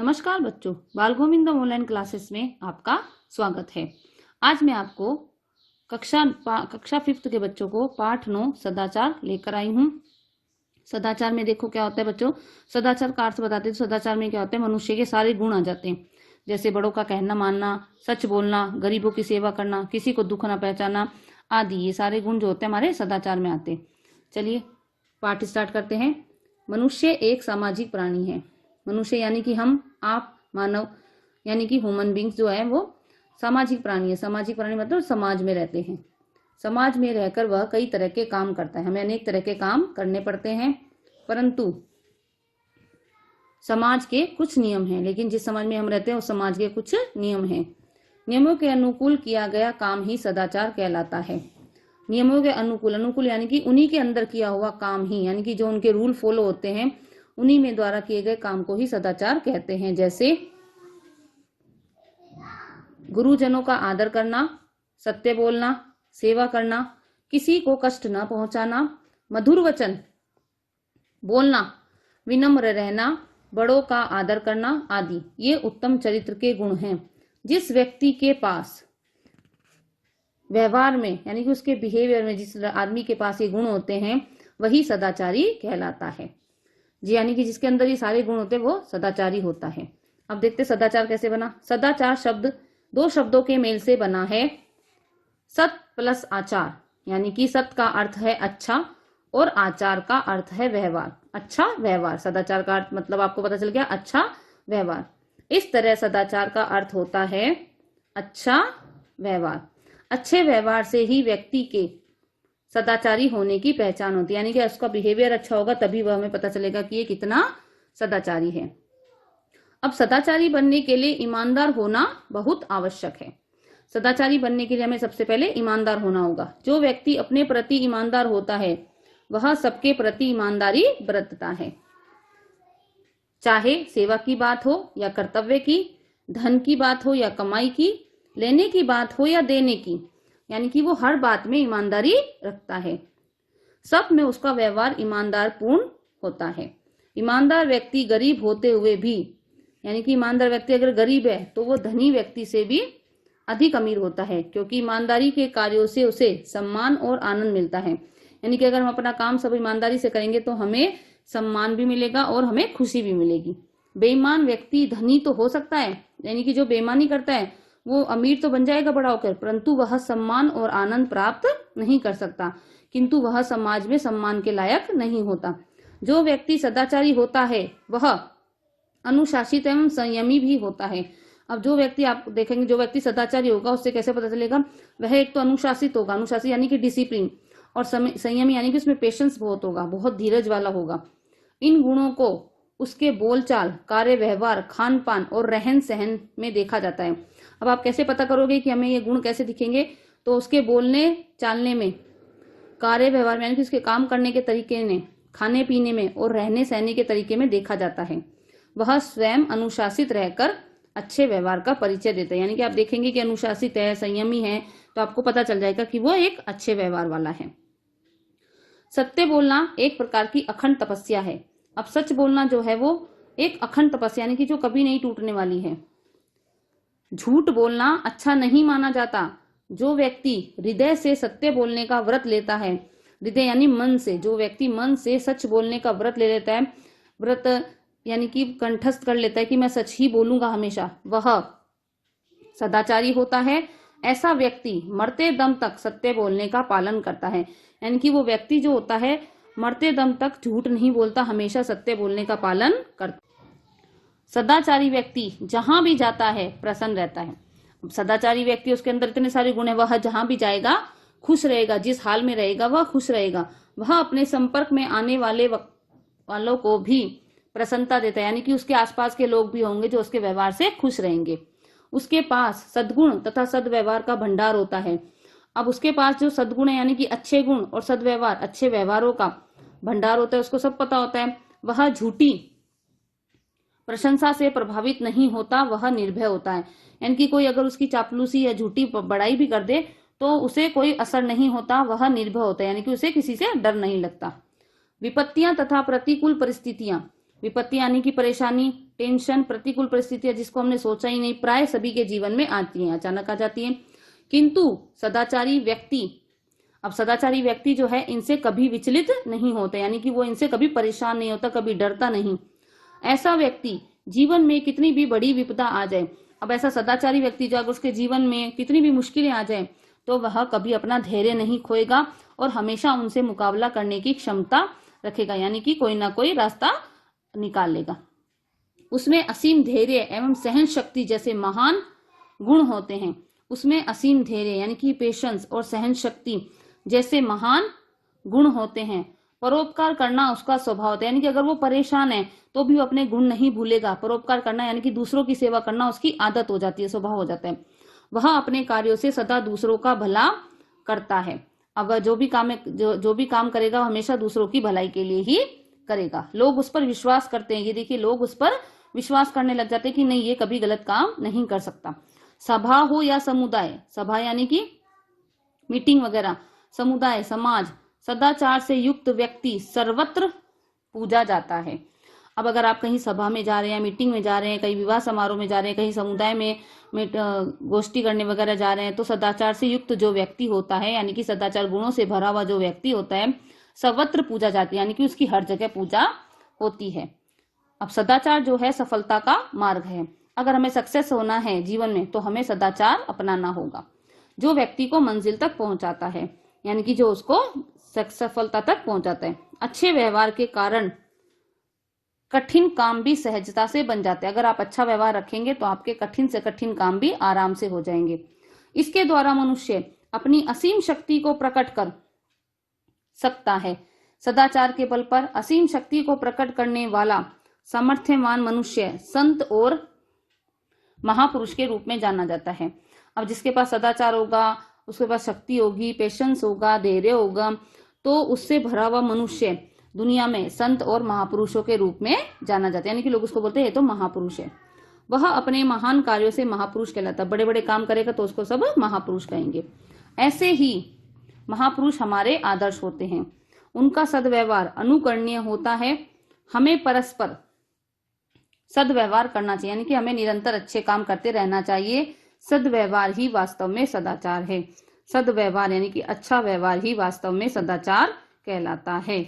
नमस्कार बच्चों, बाल गोविंदम ऑनलाइन क्लासेस में आपका स्वागत है। आज मैं आपको कक्षा 5th के बच्चों को पाठ 9 सदाचार लेकर आई हूँ। सदाचार में देखो क्या होता है बच्चों। सदाचार का अर्थ बताते हैं तो सदाचार में क्या होता है, मनुष्य के सारे गुण आ जाते हैं, जैसे बड़ों का कहना मानना, सच बोलना, गरीबों की सेवा करना, किसी को दुख न पहचाना आदि। ये सारे गुण जो होते हैं हमारे सदाचार में आते हैं। चलिए पाठ स्टार्ट करते हैं। मनुष्य एक सामाजिक प्राणी है। मनुष्य यानी कि हम, आप, मानव यानी कि ह्यूमन बींग्स जो है वो सामाजिक प्राणी है। सामाजिक प्राणी मतलब समाज में रहते हैं। समाज में रहकर वह कई तरह के काम करता है। हमें अनेक तरह के काम करने पड़ते हैं, परंतु समाज के कुछ नियम हैं। लेकिन जिस समाज में हम रहते हैं उस समाज के कुछ नियम हैं। नियमों के अनुकूल किया गया काम ही सदाचार कहलाता है। नियमों के अनुकूल यानी कि उन्हीं के अंदर किया हुआ काम ही, यानी कि जो उनके रूल फॉलो होते हैं उन्हीं में द्वारा किए गए काम को ही सदाचार कहते हैं। जैसे गुरुजनों का आदर करना, सत्य बोलना, सेवा करना, किसी को कष्ट न पहुंचाना, मधुर वचन बोलना, विनम्र रहना, बड़ों का आदर करना आदि। ये उत्तम चरित्र के गुण हैं। जिस व्यक्ति के पास व्यवहार में यानी कि उसके बिहेवियर में जिस आदमी के पास ये गुण होते हैं वही सदाचारी कहलाता है जी। यानी कि जिसके अंदर ये सारे गुण होते हैं वो सदाचारी होता है। अब देखते सदाचार कैसे बना। सदाचार शब्द दो शब्दों के मेल से बना है। सत प्लस आचार, यानी कि सत का अर्थ है अच्छा और आचार का अर्थ है व्यवहार। अच्छा व्यवहार, सदाचार का अर्थ मतलब आपको पता चल गया, अच्छा व्यवहार। इस तरह सदाचार का अर्थ होता है अच्छा व्यवहार। अच्छे व्यवहार से ही व्यक्ति के सदाचारी होने की पहचान होती है। यानी कि उसका बिहेवियर अच्छा होगा तभी वह हमें पता चलेगा कि ये कितना सदाचारी है। अब सदाचारी बनने के लिए ईमानदार होना बहुत आवश्यक है। सदाचारी बनने के लिए हमें सबसे पहले ईमानदार होना होगा। जो व्यक्ति अपने प्रति ईमानदार होता है वह सबके प्रति ईमानदारी बरतता है। चाहे सेवा की बात हो या कर्तव्य की, धन की बात हो या कमाई की, लेने की बात हो या देने की, यानी कि वो हर बात में ईमानदारी रखता है। सब में उसका व्यवहार ईमानदार पूर्ण होता है। ईमानदार व्यक्ति गरीब होते हुए भी, यानी कि ईमानदार व्यक्ति अगर गरीब है तो वो धनी व्यक्ति से भी अधिक अमीर होता है, क्योंकि ईमानदारी के कार्यों से उसे सम्मान और आनंद मिलता है। यानी कि अगर हम अपना काम सब ईमानदारी से करेंगे तो हमें सम्मान भी मिलेगा और हमें खुशी भी मिलेगी। बेईमान व्यक्ति धनी तो हो सकता है, यानी कि जो बेईमानी करता है वो अमीर तो बन जाएगा बड़ा होकर, परंतु वह सम्मान और आनंद प्राप्त नहीं कर सकता, किंतु वह समाज में सम्मान के लायक नहीं होता। जो व्यक्ति सदाचारी होता है वह अनुशासित एवं संयमी भी होता है। अब जो व्यक्ति आप देखेंगे, जो व्यक्ति सदाचारी होगा उससे कैसे पता चलेगा, वह एक तो अनुशासित होगा, अनुशासित यानी कि डिसिप्लिन, और संयमी यानी कि उसमें पेशेंस बहुत होगा, बहुत धीरज वाला होगा। इन गुणों को उसके बोलचाल, कार्य व्यवहार, खान पान और रहन सहन में देखा जाता है। अब आप कैसे पता करोगे कि हमें ये गुण कैसे दिखेंगे, तो उसके बोलने चालने में, कार्य व्यवहार में यानी कि उसके काम करने के तरीके में, खाने पीने में और रहने सहने के तरीके में देखा जाता है। वह स्वयं अनुशासित रहकर अच्छे व्यवहार का परिचय देता है। यानी कि आप देखेंगे कि अनुशासित है, संयमी है, तो आपको पता चल जाएगा कि वो एक अच्छे व्यवहार वाला है। सत्य बोलना एक प्रकार की अखंड तपस्या है। अब सच बोलना जो है वो एक अखंड तपस्या यानी कि जो कभी नहीं टूटने वाली है। झूठ बोलना अच्छा नहीं माना जाता। जो व्यक्ति हृदय से सत्य बोलने का व्रत लेता है, हृदय यानी मन से, जो व्यक्ति मन से सच बोलने का व्रत ले लेता है, व्रत यानी कि कंठस्थ कर लेता है कि मैं सच ही बोलूंगा हमेशा, वह सदाचारी होता है। ऐसा व्यक्ति मरते दम तक सत्य बोलने का पालन करता है। यानी कि वो व्यक्ति जो होता है मरते दम तक झूठ नहीं बोलता, हमेशा सत्य बोलने का पालन करता। सदाचारी व्यक्ति जहां भी जाता है प्रसन्न रहता है। सदाचारी व्यक्ति, उसके अंदर इतने सारे गुण है, वह जहां भी जाएगा खुश रहेगा, जिस हाल में रहेगा वह खुश रहेगा। वह अपने संपर्क में आने वालों को भी प्रसन्नता देता है, यानी कि उसके आसपास के लोग भी होंगे जो उसके व्यवहार से खुश रहेंगे। उसके पास सद्गुण तथा सद्व्यवहार का भंडार होता है। अब उसके पास जो सद्गुण है यानी कि अच्छे गुण और सद्व्यवहार, अच्छे व्यवहारों का भंडार होता है, उसको सब पता होता है। वह झूठी प्रशंसा से प्रभावित नहीं होता, वह निर्भय होता है। यानी कि कोई अगर उसकी चापलूसी या झूठी बड़ाई भी कर दे तो उसे कोई असर नहीं होता, वह निर्भय होता है, यानी कि उसे किसी से डर नहीं लगता। विपत्तियां तथा प्रतिकूल परिस्थितियां विपत्ति यानी कि परेशानी, टेंशन, प्रतिकूल परिस्थितियां जिसको हमने सोचा ही नहीं, प्राय सभी के जीवन में आती हैं, अचानक आ जाती हैं। किंतु सदाचारी व्यक्ति, अब सदाचारी व्यक्ति जो है इनसे कभी विचलित नहीं होता, यानी कि वो इनसे कभी परेशान नहीं होता, कभी डरता नहीं। ऐसा व्यक्ति जीवन में कितनी भी बड़ी विपदा आ जाए, अब ऐसा सदाचारी व्यक्ति जो अगर उसके जीवन में कितनी भी मुश्किलें आ जाए तो वह कभी अपना धैर्य नहीं खोएगा और हमेशा उनसे मुकाबला करने की क्षमता रखेगा, यानी कि कोई ना कोई रास्ता निकाल लेगा। उसमें असीम धैर्य एवं सहन शक्ति जैसे महान गुण होते हैं। उसमें असीम धैर्य यानी कि पेशेंस और सहन शक्ति जैसे महान गुण होते हैं। परोपकार करना उसका स्वभाव होता है, यानी कि अगर वो परेशान है तो भी वो अपने गुण नहीं भूलेगा। परोपकार करना यानी कि दूसरों की सेवा करना उसकी आदत हो जाती है, स्वभाव हो जाता है। वह अपने कार्यों से सदा दूसरों का भला करता है। अब जो भी काम करेगा हमेशा दूसरों की भलाई के लिए ही करेगा। लोग उस पर विश्वास करते हैं, ये देखिए लोग उस पर विश्वास करने लग जाते हैं कि नहीं ये कभी गलत काम नहीं कर सकता। सभा हो या समुदाय, सभा यानी कि मीटिंग वगैरह, समुदाय समाज, सदाचार से युक्त व्यक्ति सर्वत्र पूजा जाता है। अब अगर आप कहीं सभा में जा रहे हैं, मीटिंग में जा रहे हैं, कहीं विवाह समारोह में जा रहे हैं, कहीं समुदाय में गोष्ठी करने वगैरह जा रहे हैं, तो सदाचार से युक्त जो व्यक्ति होता है यानी कि सदाचार गुणों से भरा हुआ जो व्यक्ति होता है सर्वत्र पूजा जाती है, यानी कि उसकी हर जगह पूजा होती है। अब सदाचार जो है सफलता का मार्ग है। अगर हमें सक्सेस होना है जीवन में तो हमें सदाचार अपनाना होगा, जो व्यक्ति को मंजिल तक पहुंचाता है, यानी कि जो उसको सफलता तक पहुंचाता है। अच्छे व्यवहार के कारण कठिन काम भी सहजता से बन जाते हैं। अगर आप अच्छा व्यवहार रखेंगे तो आपके कठिन से कठिन काम भी आराम से हो जाएंगे। इसके द्वारा मनुष्य अपनी असीम शक्ति को प्रकट कर सकता है। सदाचार के बल पर असीम शक्ति को प्रकट करने वाला सामर्थ्यवान मनुष्य संत और महापुरुष के रूप में जाना जाता है। अब जिसके पास सदाचार होगा, उसके पास शक्ति होगी, पेशेंस होगा, धैर्य होगा, तो उससे भरा हुआ मनुष्य दुनिया में संत और महापुरुषों के रूप में जाना जाता है, यानी कि लोग उसको बोलते हैं ये तो महापुरुष है। वह अपने महान कार्यों से महापुरुष कहलाता है। बड़े बड़े काम करेगा तो उसको सब महापुरुष कहेंगे। ऐसे ही महापुरुष हमारे आदर्श होते हैं। उनका सद्व्यवहार अनुकरणीय होता है। हमें परस्पर सद्व्यवहार करना चाहिए, यानी कि हमें निरंतर अच्छे काम करते रहना चाहिए। सद्व्यवहार ही वास्तव में सदाचार है। सद्व्यवहार यानी कि अच्छा व्यवहार ही वास्तव में सदाचार कहलाता है।